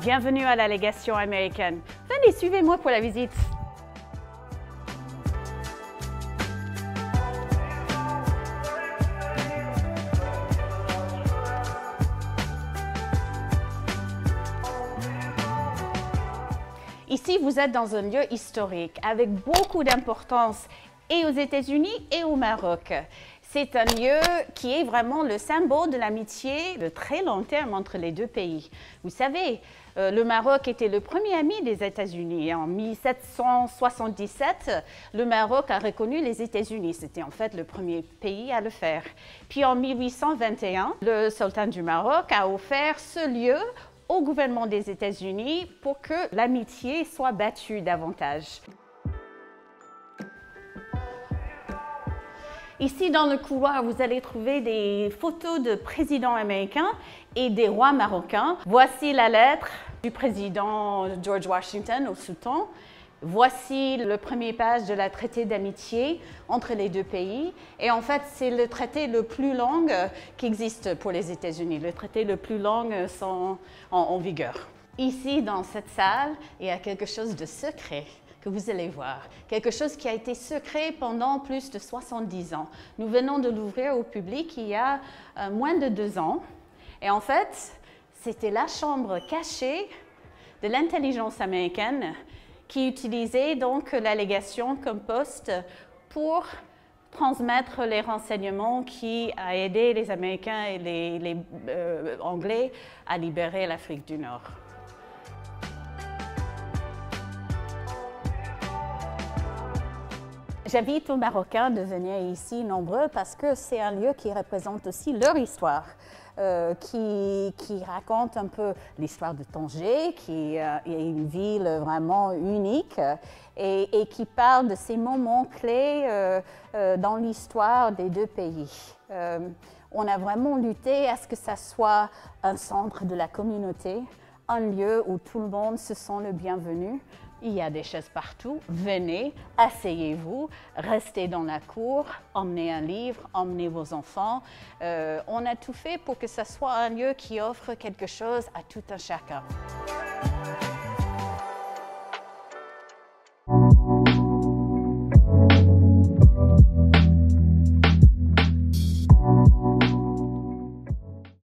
Bienvenue à la légation américaine. Venez, suivez-moi pour la visite. Ici, vous êtes dans un lieu historique avec beaucoup d'importance et aux États-Unis et au Maroc. C'est un lieu qui est vraiment le symbole de l'amitié de très long terme entre les deux pays. Vous savez, le Maroc était le premier ami des États-Unis. En 1777, le Maroc a reconnu les États-Unis. C'était en fait le premier pays à le faire. Puis en 1821, le sultan du Maroc a offert ce lieu au gouvernement des États-Unis pour que l'amitié soit battue davantage. Ici, dans le couloir, vous allez trouver des photos de présidents américains et des rois marocains. Voici la lettre du président George Washington au sultan. Voici le premier page de la traité d'amitié entre les deux pays. Et en fait, c'est le traité le plus long qui existe pour les États-Unis, le traité le plus long en vigueur. Ici, dans cette salle, il y a quelque chose de secret que vous allez voir. Quelque chose qui a été secret pendant plus de 70 ans. Nous venons de l'ouvrir au public il y a moins de 2 ans. Et en fait, c'était la chambre cachée de l'intelligence américaine qui utilisait donc la légation comme poste pour transmettre les renseignements qui a aidé les Américains et les Anglais à libérer l'Afrique du Nord. J'invite aux Marocains de venir ici nombreux parce que c'est un lieu qui représente aussi leur histoire, qui raconte un peu l'histoire de Tanger, qui est une ville vraiment unique et qui parle de ces moments clés dans l'histoire des deux pays. On a vraiment lutté à ce que ça soit un centre de la communauté, un lieu où tout le monde se sent le bienvenu. Il y a des chaises partout. Venez, asseyez-vous, restez dans la cour, emmenez un livre, emmenez vos enfants. On a tout fait pour que ce soit un lieu qui offre quelque chose à tout un chacun.